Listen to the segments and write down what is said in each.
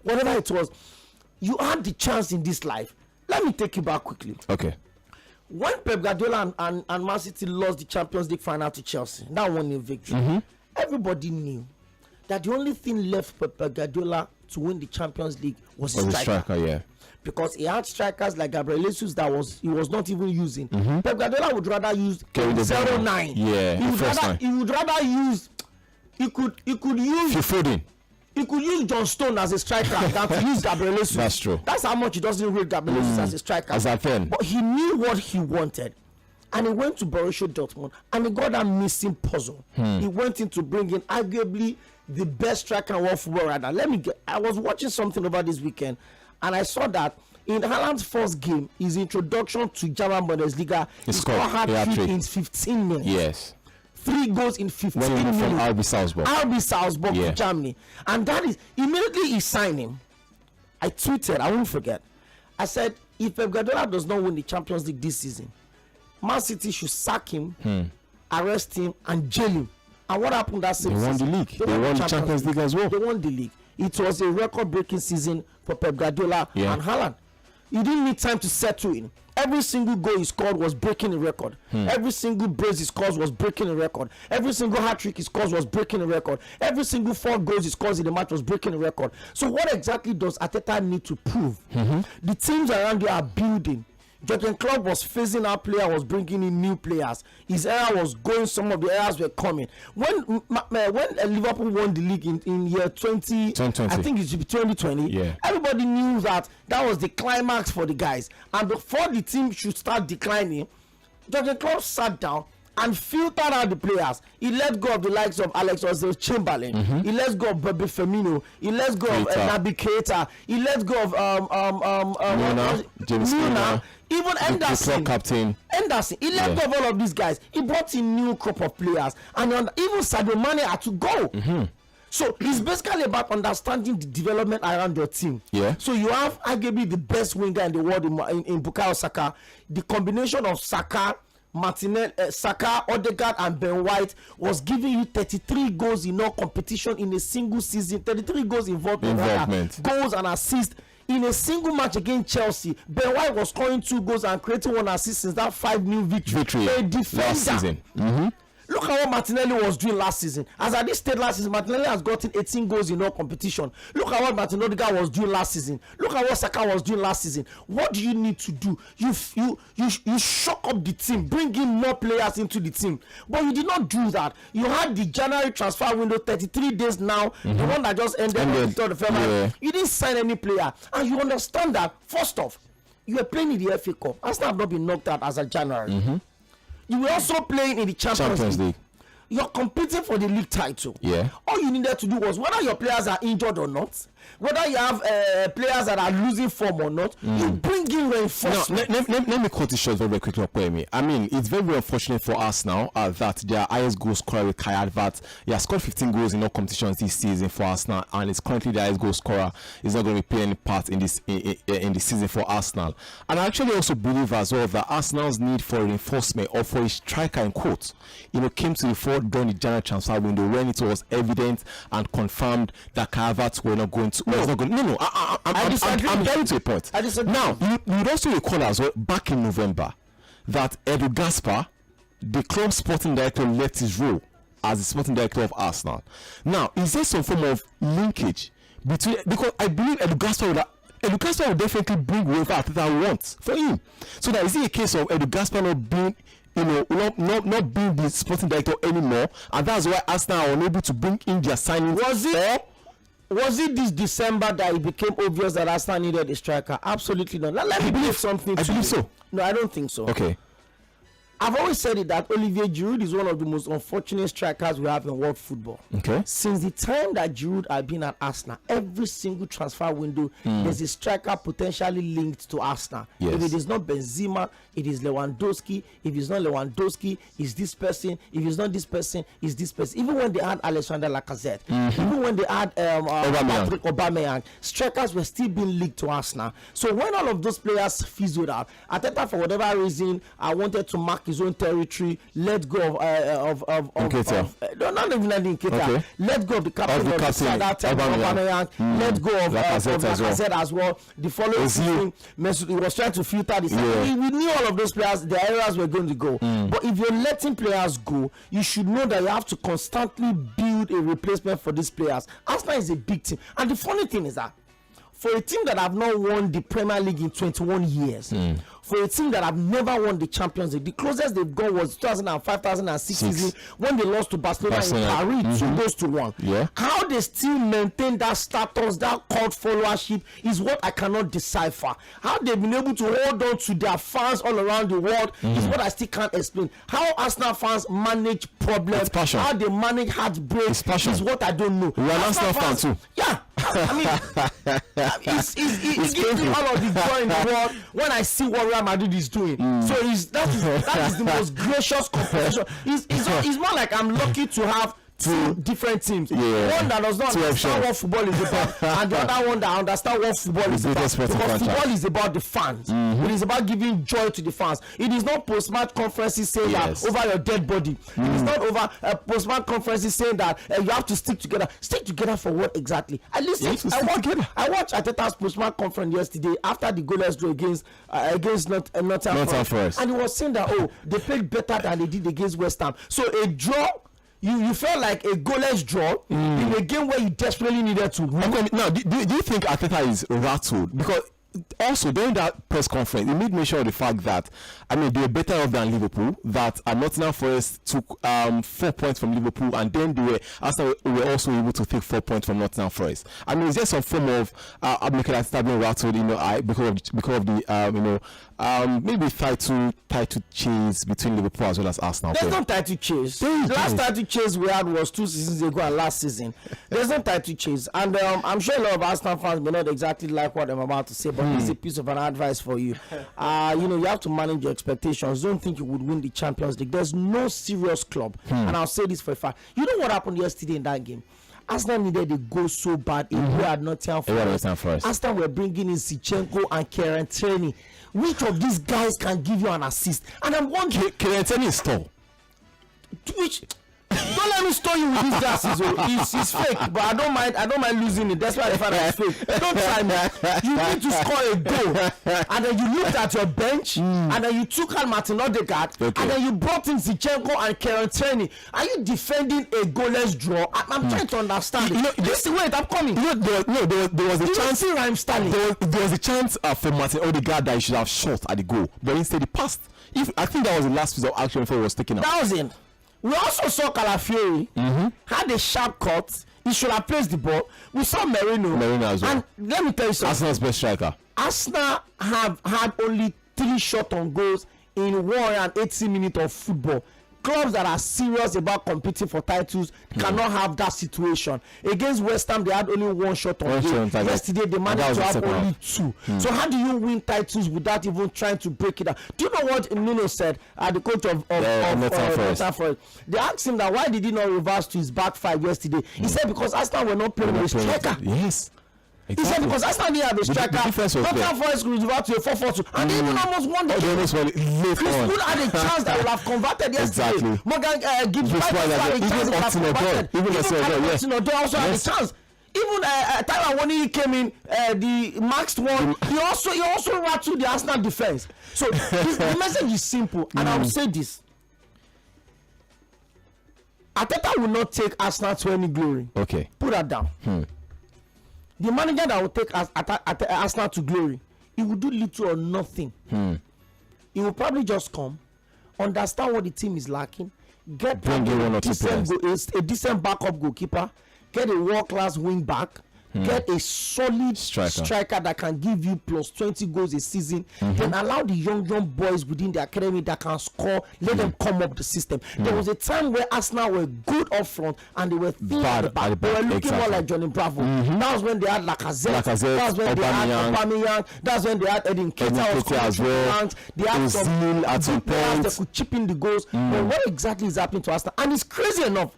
whatever it was. You had the chance in this life. Let me take you back quickly. Okay. When Pep Guardiola and Man City lost the Champions League final to Chelsea, that won a victory. Everybody knew that the only thing left for Pep Guardiola to win the Champions League was a striker. Yeah. Because he had strikers like Gabriel Jesus that he was not even using. Pep Guardiola would rather use 0-9. Yeah. He would rather use. He could use. Foden. He could use John Stone as a striker than to use Gabriel Jesus. That's true. That's how much he doesn't rate Gabriel Jesus as a striker. As a fan. But he knew what he wanted. And he went to Borussia Dortmund and he got that missing puzzle. He went in to bring in arguably the best striker in world football right now. I was watching something over this weekend and I saw that in Haaland's first game, his introduction to German Bundesliga, he scored hat-trick in 15 minutes. Yes. 3 goals in 15 minutes. From RB Salzburg. RB Salzburg to Germany. And that is, immediately he signed him. I tweeted, I won't forget. I said, if Pep Guardiola does not win the Champions League this season, Man City should sack him, arrest him, and jail him. And what happened that same season? They won the league. They won the Champions League as well. They won the league. It was a record-breaking season for Pep Guardiola and Haaland. He didn't need time to settle in. Every single goal he scored was breaking a record. Every single brace he scored was breaking a record. Every single hat-trick he scored was breaking a record. Every single 4 goals he scores in the match was breaking a record. So what exactly does Arteta need to prove? The teams around you are building. Jurgen Klopp was phasing out players, was bringing in new players. His era was going, some of the eras were coming. When Liverpool won the league in year 2020, I think it's 2020, everybody knew that was the climax for the guys. And before the team should start declining, Jurgen Klopp sat down and filtered out the players. He let go of the likes of Alex Oxlade-Chamberlain. He let go of Bobby Firmino. He let go of Naby Keita. He let go of James Milner. Even Anderson. Captain. Anderson. He let go of all of these guys. He brought in new crop of players. And even Sadio Mane had to go. So it's basically about understanding the development around your team. So you have arguably the best winger in the world in Bukayo Saka. The combination of Saka, Martinelli, Saka, Odegaard, and Ben White was giving you 33 goals in all competition in a single season. 33 goals involvement, goals and assists in a single match against Chelsea. Ben White was scoring 2 goals and creating 1 assist since that 5-0 victory. A defender. Last season. Look at what Martinelli was doing last season. As at this stage last season, Martinelli has gotten 18 goals in all competition. Look at what Martin Odegaard was doing last season. Look at what Saka was doing last season. What do you need to do? You shock up the team, bring in more players into the team. But you did not do that. You had the January transfer window, 33 days now, the one that just ended on the 3rd of February. You didn't sign any player. And you understand that, first off, you were playing in the FA Cup. Arsenal have not been knocked out as of January. You were also playing in the Champions League. You're competing for the league title. All you needed to do was, whether your players are injured or not, whether you have players that are losing form or not, you bring in reinforcement. Let me cut it short very quickly. I mean, it's very, very unfortunate for us now that their highest goal scorer with Kai Havertz, he has scored 15 goals in all competitions this season for Arsenal, and is currently the highest goal scorer. He's not going to be playing any part in this in the season for Arsenal. And I actually also believe as well that Arsenal's need for reinforcement, or for a striker in quotes, came to the fore during the January transfer window, when it was evident and confirmed that Kai Havertz were not going to. I'm getting to a point. Now, you would also recall as well, back in November, that Edu Gaspar, the club sporting director, left his role as the sporting director of Arsenal. Now, is there some form of linkage between, because I believe Edu Gaspar will definitely bring whatever Arteta wants for him. So that is it a case of Edu Gaspar not being, not being the sporting director anymore, and that's why Arsenal are unable to bring in their signing? Was it this December that it became obvious that Arsenal needed a striker? Absolutely not. Let me believe something. I believe so. No, I don't think so. Okay. I've always said it that Olivier Giroud is one of the most unfortunate strikers we have in world football. Okay. Since the time that Giroud had been at Arsenal, every single transfer window, there's a striker potentially linked to Arsenal. Yes. If it is not Benzema, it is Lewandowski. If it's not Lewandowski, it's this person. If it's not this person, it's this person. Even when they had Alexander Lacazette, even when they had Patrick Aubameyang, strikers were still being linked to Arsenal. So when all of those players fizzled out, Arteta, for whatever reason, I wanted to mark his own territory, let go of not even Nketiah, let go of the captain of the side that time, let go of Lacazette as well. The following season, he was trying to filter the side. We knew all of those players, the areas were going to go. But if you're letting players go, you should know that you have to constantly build a replacement for these players. Arsenal is a big team, and the funny thing is that for a team that have not won the Premier League in 21 years, for a team that have never won the Champions League, the closest they've gone was 2005-2006 season when they lost to Barcelona in Paris 2-1. Yeah. How they still maintain that status, that cult followership, is what I cannot decipher. How they've been able to hold on to their fans all around the world is what I still can't explain. How Arsenal fans manage problems, how they manage heartbreaks is what I don't know. We're Arsenal fans too. Yeah. I mean, it gives me all of the joy in the world when I see what Real Madrid is doing. So that is the most gracious competition. It's more like I'm lucky to have two different teams. One that does not understand what football is about, and the other one that understands what football is about. Because football is about the fans. It is about giving joy to the fans. It is not post-match conferences saying that over your dead body. It is not over post-match conferences saying that you have to stick together. Stick together for what exactly? I watched Arteta's post-match conference yesterday after the goalless draw against Nottingham Forest, and he was saying that they played better than they did against West Ham. So a draw. You felt like a goalless draw in a game where you desperately needed to win. Okay, now, do you think Arteta is rattled? Because also during that press conference, he made mention of the fact that they were better off than Liverpool. That Nottingham Forest took 4 points from Liverpool, and then Arsenal were also able to take 4 points from Nottingham Forest. Is there some form of making Arteta being rattled? Because of the maybe title chase between Liverpool as well as Arsenal. There's no title chase. The last title chase we had was 2 seasons ago and last season. There's no title chase, and I'm sure a lot of Arsenal fans may not exactly like what I'm about to say, but it's a piece of an advice for you. You have to manage your expectations. Don't think you would win the Champions League. There's no serious club, and I'll say this for a fact. You know what happened yesterday in that game? Arsenal needed a goal so bad. If we had Nottingham Forest, Arsenal were bringing in Zinchenko and Quiñones. Which of these guys can give you an assist? And I'm wondering, Quiñones is tall. Which don't let me store you with these glasses. It's fake, but I don't mind losing it. That's why I find it's fake. Don't try me. You need to score a goal, and then you looked at your bench, and then you took out Martin Odegaard, and then you brought in Zinchenko and Quiñones. Are you defending a goalless draw? I'm trying to understand. Wait, I'm coming. There was a chance. There was a chance for Martin Odegaard that he should have shot at the goal, but instead he passed. I think that was the last piece of action before he was taken out. That was it. We also saw Calafiori had a sharp cut. He should have placed the ball. We saw Merino as well. And let me tell you something. Arsenal's best striker. Arsenal have had only 3 shots on goals in 180 minutes of football. Clubs that are serious about competing for titles cannot have that situation. Against West Ham, they had only 1 shot on goal. Yesterday, they managed to have only 2. So how do you win titles without even trying to break it down? Do you know what Nuno said, the coach of Nottingham Forest? They asked him that why did he not reverse to his back 5 yesterday? He said because Arsenal were not playing with a striker. Yes. Exactly. He said because Arsenal didn't have a striker, Nottingham Forest could revert to a 4-4-2, and they even almost won the game. Chris Wood had a chance that would have converted yesterday. Exactly. Morgan Gibbs had a chance that would have converted. Even Oxlade also had a chance. Even Tyler when he came in, the maxed one, he also rattled the Arsenal defense. So the message is simple, and I will say this: Arteta will not take Arsenal to any glory. Okay, put that down. The manager that will take Arsenal to glory, he will do little or nothing. He will probably just come, understand what the team is lacking, get a decent backup goalkeeper, get a world-class wing back, get a solid striker that can give you plus 20 goals a season, then allow the young boys within the academy that can score, let them come up the system. There was a time where Arsenal were good up front and they were thin at the back. They were looking more like Johnny Bravo. That was when they had Lacazette. That was when they had Aubameyang. That's when they had Edin Nketiah as well. They had some good players that could chip in the goals. But what exactly is happening to Arsenal? And it's crazy enough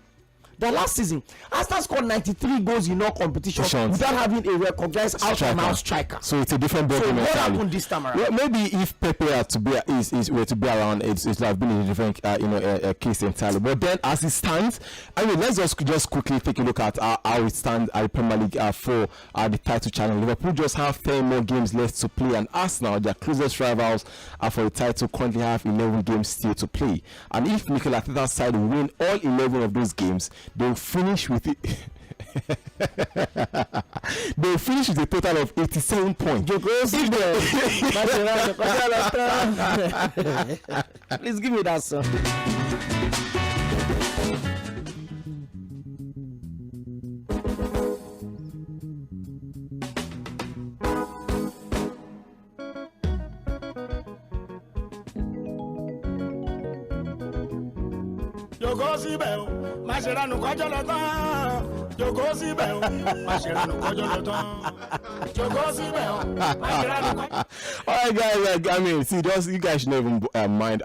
The last season, Arsenal scored 93 goals in all competitions without having a recognized out-and-out striker. So it's a different ball game. So what happened this time around? Well, maybe if Pepe were to be around, it would have been a different case entirely. But then, as it stands, I mean, let's just quickly take a look at how it stands at the Premier League for the title challenge. Liverpool just have 10 more games left to play, and Arsenal, their closest rivals for the title, currently have 11 games still to play. And if Mikel Arteta's side win all 11 of those games, they'll finish with it. They'll finish with a total of 87 points. Please give me that song. Joko síbẹ̀ o, má ṣe ránu kọjọ́ lọ tán. Joko síbẹ̀ o, má ṣe ránu kọjọ́ lọ tán. Joko síbẹ̀ o, má ṣe ránu kọjọ́. All right, guys. I mean, see, you guys should not even mind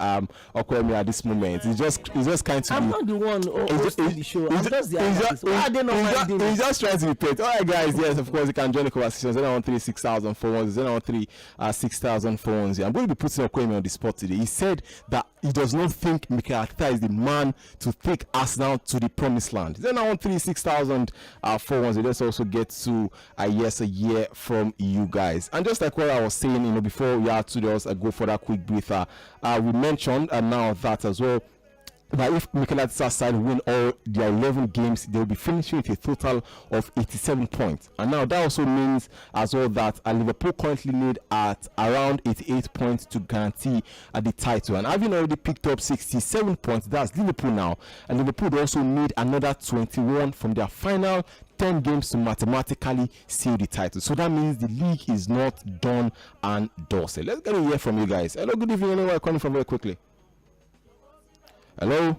Okoemi at this moment. It's just kind to. I'm not the one hosting the show. I'm just the artist. Why are they not minding? He's just trying to be paid. All right, guys. Yes, of course, you can join the conversation. 013-6000-410, 013-6000-410. I'm going to be putting Okoemi on the spot today. He said that he does not think Mikel Arteta is the man to take Arsenal to the promised land. 013-6000-410. Let's also get to a yes a year from you guys. And just like what I was saying, before we had to just go for that quick breather, we mentioned now that as well, that if Mikel Arteta's side win all their 11 games, they will be finishing with a total of 87 points. And now that also means as well that Liverpool currently need at around 88 points to guarantee the title. And having already picked up 67 points, that's Liverpool now. And Liverpool also need another 21 from their final 10 games to mathematically seal the title. So that means the league is not done and dusted. Let's get a hear from you guys. Hello, good evening. Anywhere coming from very quickly. Hello.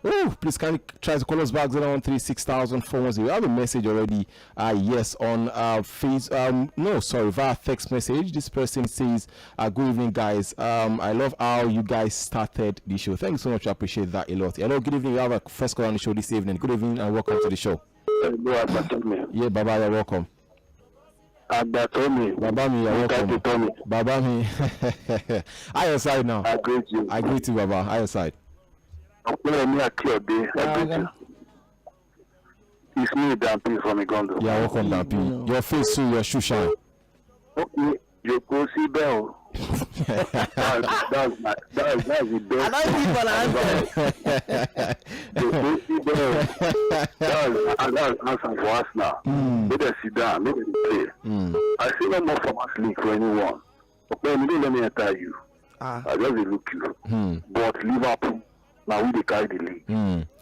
Oh, please can you try to call us back 013-6000-410. We have a message already. Yes, on via text message. This person says, "Good evening, guys. I love how you guys started the show. Thank you so much. I appreciate that a lot." Hello, good evening. We have a first call on the show this evening. Good evening and welcome to the show. Yeah, Baba, you're welcome. Baba, you're welcome. Baba, I your side now. I greet you, Baba. I your side. It's me, Dampi from Igondo. Yeah, welcome, Dampi. Your face, so your shoe shine. Okay, you go see Bell. That's the best. I don't you go see Bell. That's answer for us now. Let us sit down. Let us play. I see no more from us league for anyone. Okay, let me tell you. I just look you. But Liverpool. Now we carry the league.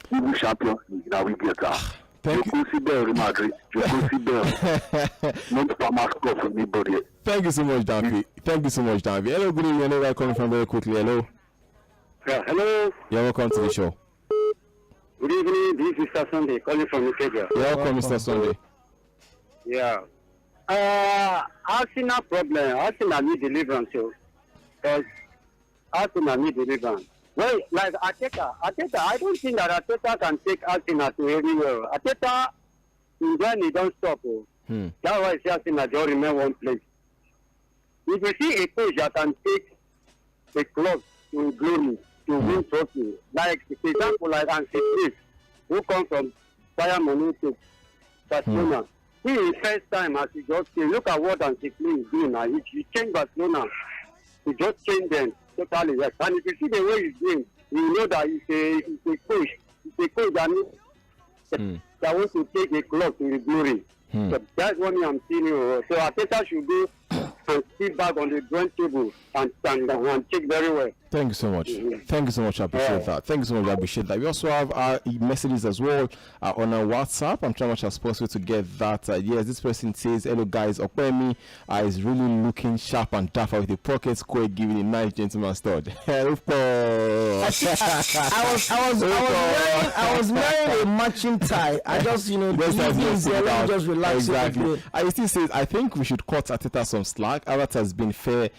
We will Champions League. Now we get that. Thank you. Madrid. Not Thomas Cup for anybody. Thank you so much, Davy. Hello, good evening. Hello, coming from very quickly. Hello. Yeah, hello. You're welcome to the show. Good evening. This is Mr. Sunday calling from Ikeja. You're welcome, Mr. Sunday. Yeah. Arsenal problem. Arsenal need deliverance, so. Because Arsenal need deliverance. Well, like Arteta, I don't think that Arteta can take Arsenal to anywhere. Arteta, in Ghana, don't stop. That's why I say Arsenal don't remain one place. If you see a coach that can take the club to glory, to win trophy, like, for example, like Ancelotti, who comes from Bayern Munich to Barcelona. He is first time as he just came. Look at what Ancelotti is doing now. He changed Barcelona. He just changed them. Totally, yes. And if you see the way he's doing, you know that he's a coach. He's a coach that wants to take a club to the glory. So that's what I'm seeing. So Arteta should go and sit back on the drawing table and check very well. Thank you so much. Thank you so much. I appreciate that. Thank you so much. I appreciate that. We also have messages as well on our WhatsApp. I'm trying much as possible to get that. Yes, this person says, "Hello guys, Okoemi is really looking sharp and dapper with the pockets quite giving a nice gentleman's stud." Of course. I was wearing a matching tie. I just just relax. Exactly. He still says, "I think we should cut Arteta some slack. After start has been fair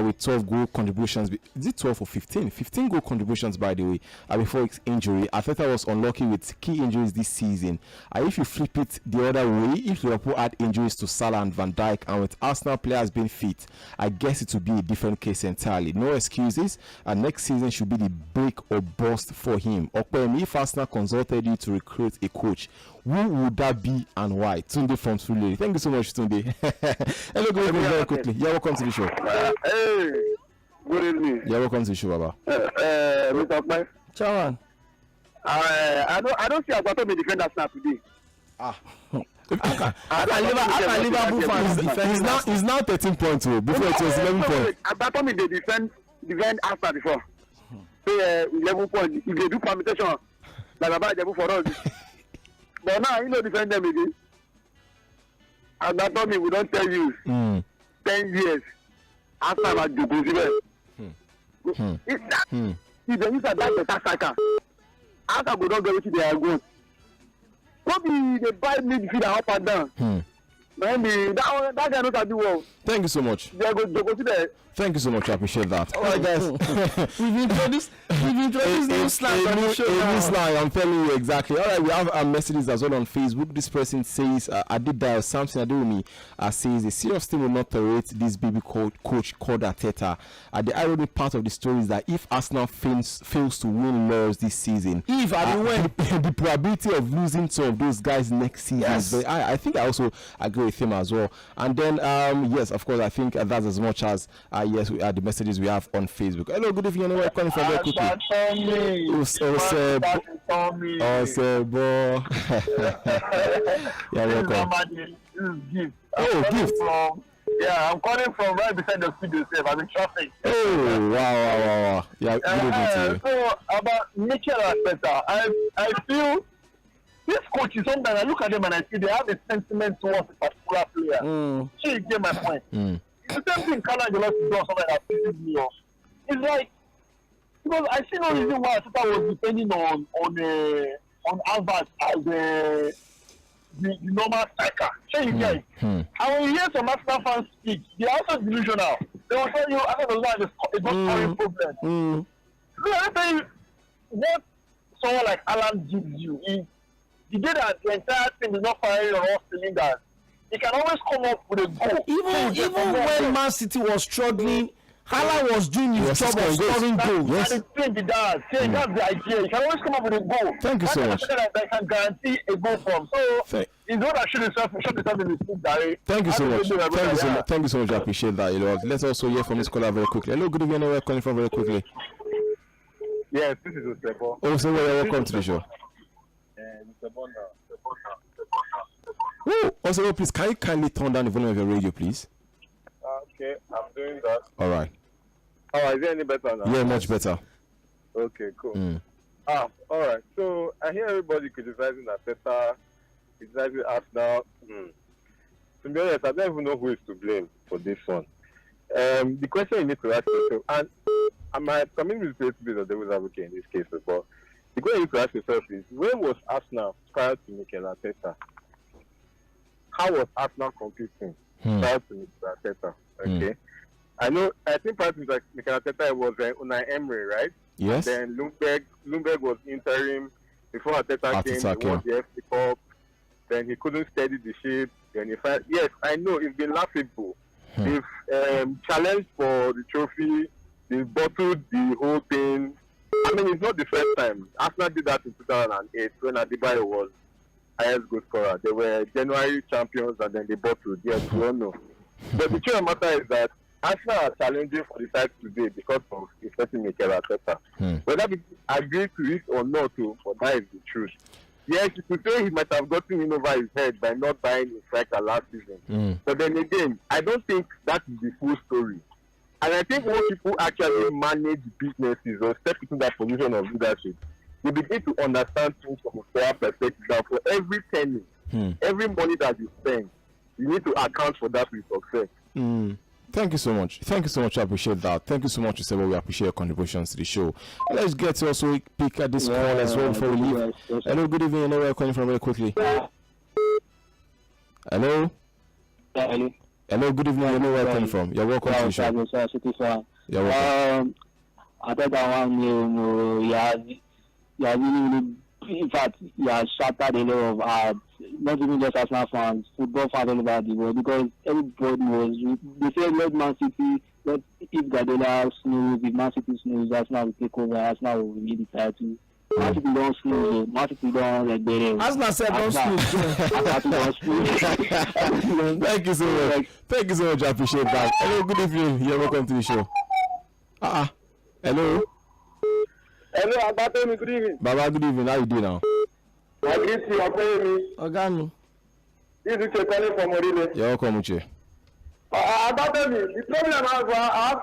with 12 goal contributions. Is it 12 or 15? 15 goal contributions, by the way, before his injury. Arteta was unlucky with key injuries this season. If you flip it the other way, if Liverpool had injuries to Salah and Van Dijk, and with Arsenal players being fit, I guess it would be a different case entirely. No excuses, and next season should be the break or bust for him. Okoyemi, if Arsenal consulted you to recruit a coach, who would that be and why? Tunde from Sᴘᴏ. Thank you so much, Tunde. Hello, good evening, very quickly. Yeah, welcome to the show. Hey, good evening. Yeah, welcome to the show, Baba. Mr. Mike. Chairman. I don't see Agbato be defend Arsenal today. I can Liverpool fans. He's now 13 points. Before it was 11 points. Agbato be defend Arsenal before. So 11 points. If they do permutation, like Baba Jebu for us. But now, you know, defend them again. And that told me, we don't tell you 10 years after I do if they use a better striker, after we don't go to their goal. Probably they buy midfielder up and down. Maybe that guy not do well. Thank you so much. They go to the. Thank you so much. I appreciate that. All right, guys. We've introduced new slang on the show. New slang, I'm telling you exactly. All right, we have messages as well on Facebook. This person says, I did dial something I do with me. Says the serious team will not tolerate this baby coach called Arteta. The ironic part of the story is that if Arsenal fails to win laurels this season, the probability of losing some of those guys next season. Yes. I think I also agree with him as well. And then, yes, of course, I think that's as much as yes, we are the messages we have on Facebook. Hello, good evening. Anywhere calling from very quickly. Yeah, welcome. Oh, gift. Yeah, I'm calling from right beside the studio. I'm in traffic. Oh, wow. Yeah, good evening to you. So about Mikel Arteta, I feel this coach is sometimes I look at them and I see they have a sentiment towards a particular player. She get my point. It's the same thing Carlo Ancelotti does something that pisses me off. It's like because I see no reason why Arteta was depending on Havertz as the normal striker. Sure you get it. And when you hear some Arsenal fans speak, they're also delusional. They will tell you Arsenal does not have a scoring problem. So I tell you what someone like Alan gives you is the day that the entire team is not firing on all cylinders. He can always come up with a goal. Even when Man City was struggling, Haaland was doing his job of scoring goals. Yes. And the team does. That's the idea. He can always come up with a goal. Thank you so much. That I can guarantee a goal from. So he's not that should himself in his team direct. Thank you so much. Thank you so much. I appreciate that. You know, let's also hear from this caller very quickly. Hello, good evening. Where are calling from very quickly? Yes, this is ᴘᴏ. Oh, so welcome to the show. Also, please, can you kindly turn down the volume of your radio, please? Okay, I'm doing that. All right. Is it any better now? Yeah, much better. Okay, cool. All right. So I hear everybody criticizing Arteta, criticizing Arsenal. To be honest, I don't even know who is to blame for this one. The question you need to ask yourself, and I might come in with a bit of devil's advocate in this case, but the question you need to ask yourself is, where was Arsenal prior to Mikel Arteta? How was Arsenal competing prior to Mikel Arteta? Okay. I think prior to Mikel Arteta it was Unai Emery, right? Yes. And then Ljungberg was interim before Arteta came. He won the FA Cup. Then he couldn't steady the ship. Then yes, I know it's been laughable. They've challenged for the trophy. They bottled the whole thing. I mean, it's not the first time. Arsenal did that in 2008 when Adebayo was highest goal scorer. They were January champions and then they bottled. Yes, we all know. But the truth of the matter is that Arsenal are challenging for the title today because of especially Mikel Arteta. Whether we agree to it or not, but that is the truth. Yes, you could say he might have gotten in over his head by not buying a striker last season. But then again, I don't think that is the full story. And I think when people actually manage businesses or step into that position of leadership, they begin to understand things from a fair perspective. That for every penny, every money that you spend, you need to account for that with success. Thank you so much. Thank you so much. I appreciate that. Thank you so much, ᴘᴏ. We appreciate your contributions to the show. Let's get to also pick at this call as well before we leave. Hello, good evening. Anywhere calling from very quickly. Hello. Hello, good evening. You know where I'm coming from. You're welcome to the show. You're welcome. I thought that one in fact, you have shattered a lot of hearts, not even just Arsenal fans, football fans all over the world, because everybody was, they said let Man City, if Guardiola snooze, if Man City snooze, Arsenal will take over, Arsenal will win the title. Man City don't snooze, Man City don't like better. Arsenal said don't snooze. Thank you so much. Thank you so much. I appreciate that. Hello, good evening. You're welcome to the show. Hello. Hello, Abatemi, good evening. Baba, good evening. How you doing now? I greet you, Abatemi. Ogami. This is Uche from Orile. You're welcome, Uche. Abatemi, the problem is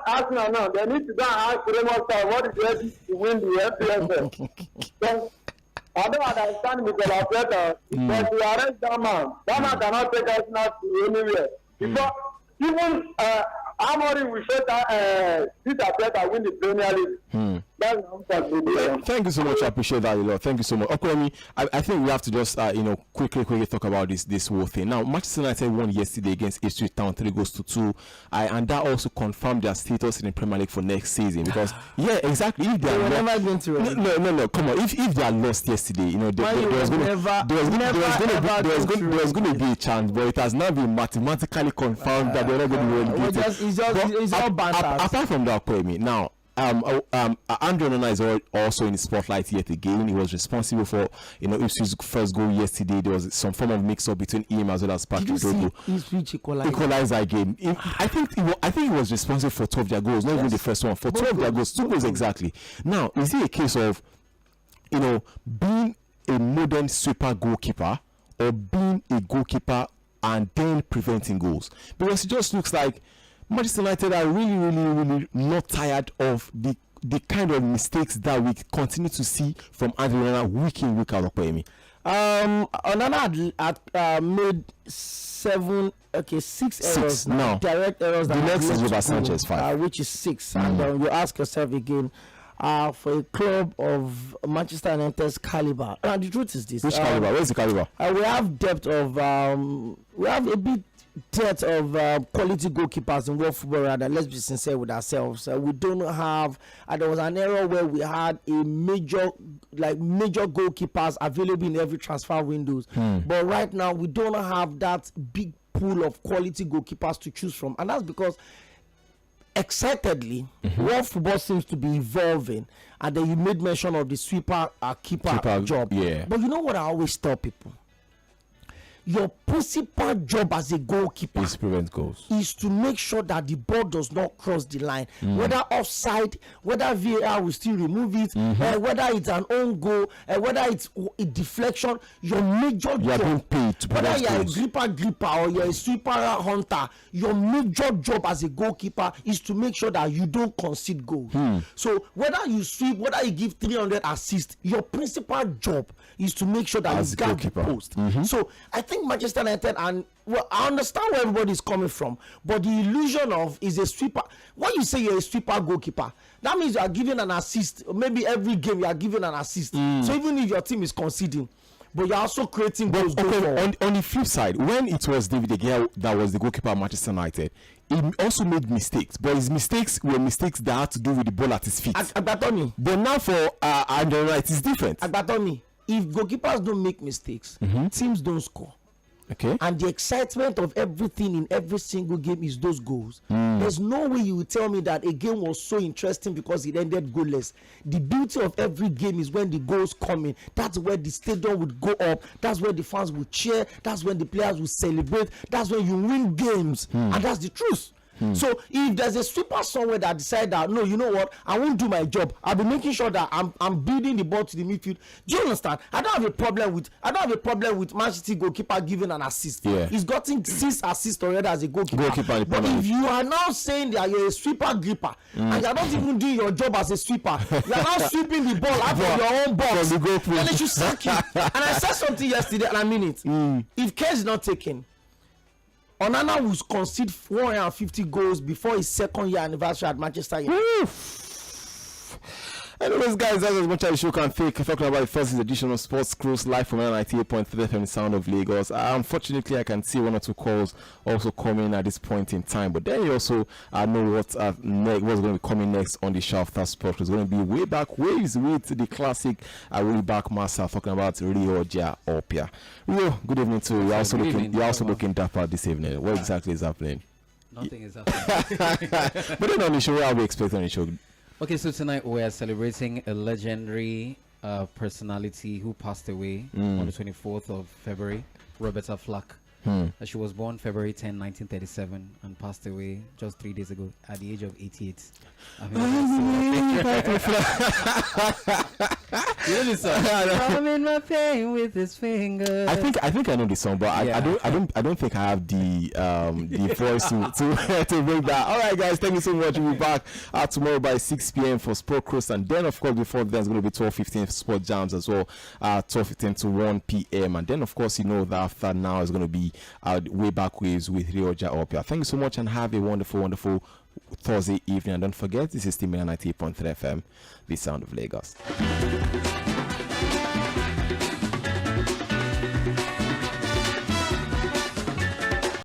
Arsenal now. They need to go and ask Sᴘᴏʀᴛ what is ready to win the FPSL. So, I don't understand Mikel Arteta, but we arrest that man. That man cannot take Arsenal to anywhere. Because even Amorim will show that this Arteta win the Premier League. That's Thank you so much. I appreciate that a lot. Thank you so much. Okay, I think we have to just quickly talk about this whole thing. Now, Manchester United won yesterday against Ipswich Town 3-2, and that also confirmed their status in the Premier League for next season. Because exactly. If they are never going to no, come on. If they are lost yesterday, there was going to be a chance, but it has now been mathematically confirmed that they're not going to be relegated. It's all banter. Apart from that, now. Andre Onana is also in the spotlight yet again. He was responsible for Ipswich's first goal yesterday. There was some form of mix-up between him as well as Patrick Dogo. Equalizer game. I think he was responsible for 2 of their goals, not even the first one. For 2 of their goals, 2 goals exactly. Now, is it a case of being a modern sweeper goalkeeper or being a goalkeeper and then preventing goals? Because it just looks like Manchester United are really not tired of the kind of mistakes that we continue to see from Andre Onana week in, week out. Onana had made 6 errors now. Direct errors. The next is Robert Sanchez 5, which is 6. And you ask yourself again, for a club of Manchester United's caliber. And the truth is this: which caliber? Where's the caliber? We have depth of we have a bit depth of quality goalkeepers in world football. Rather, let's be sincere with ourselves. We don't have. There was an era where we had a major goalkeepers available in every transfer windows. But right now we don't have that big pool of quality goalkeepers to choose from, and that's because excitedly world football seems to be evolving. And then you made mention of the sweeper keeper job. Yeah. But you know what I always tell people? Your principal job as a goalkeeper is to prevent goals, is to make sure that the ball does not cross the line, whether offside, whether VAR will still remove it, whether it's an own goal, whether it's a deflection. Your major job, being paid to whether you're goals. a gripper or you're a sweeper hunter, your major job as a goalkeeper is to make sure that you don't concede goals. So whether you sweep, whether you give 300 assists, your principal job is to make sure that you guard the post. So I think Manchester United, and I understand where everybody is coming from, but the illusion of is a sweeper. When you say you're a sweeper goalkeeper, that means you are giving an assist. Maybe every game you are giving an assist. So even if your team is conceding, but you're also creating goals. On the flip side, when it was David De Gea that was the goalkeeper at Manchester United, he also made mistakes, but his mistakes were mistakes that had to do with the ball at his feet. Agbatoni. But now for Andre Onana, it is different. Agbatoni, if goalkeepers don't make mistakes, teams don't score. Okay. And the excitement of everything in every single game is those goals. There's no way you will tell me that a game was so interesting because it ended goalless. The beauty of every game is when the goals come in. That's where the stadium would go up. That's where the fans will cheer. That's when the players will celebrate. That's when you win games. And that's the truth. So if there's a sweeper somewhere that decide that no, you know what, I won't do my job, I'll be making sure that I'm building the ball to the midfield. Do you understand? I don't have a problem with Man City goalkeeper giving an assist. He's gotten 6 assists already as a goalkeeper. But if you are now saying that you're a sweeper gripper and you're not even doing your job as a sweeper, you're now sweeping the ball out of your own box, then they should sack you. And I said something yesterday and I mean it. If care is not taken, Onana will concede 450 goals before his second year anniversary at Manchester United. Anyways, guys, that's as much as the show can take. Talking about the first edition of Sports Cruise live from 98.3 FM, the sound of Lagos. Unfortunately, I can see one or two calls also coming at this point in time. But then you also know what's going to be coming next on the show after Sports Cruise. It's going to be way back waves with the classic way back master talking about Rio Opia. Rio, good evening to you. You're also looking dapper this evening. What exactly is happening? Nothing is happening. But then on the show, what are we expecting on the show? Okay, so tonight we are celebrating a legendary personality who passed away on the 24th of February, Roberta Flack. She was born February 10, 1937 and passed away just 3 days ago at the age of 88. You know this song? I'm in my pain with his fingers. I think I know this song, but I don't think I have the voice to bring that. All right, guys, thank you so much. We'll be back tomorrow by 6 p.m. for Sport Cruise, and then of course before then it's going to be 12:15 Sport Jams as well, 12:15 to 1 p.m. and then of course you know that after now is going to be way back waves with Rio Opia. Thank you so much and have a wonderful Thursday evening. And don't forget, this is Tᴏᴜ 98.3 FM, the sound of Lagos.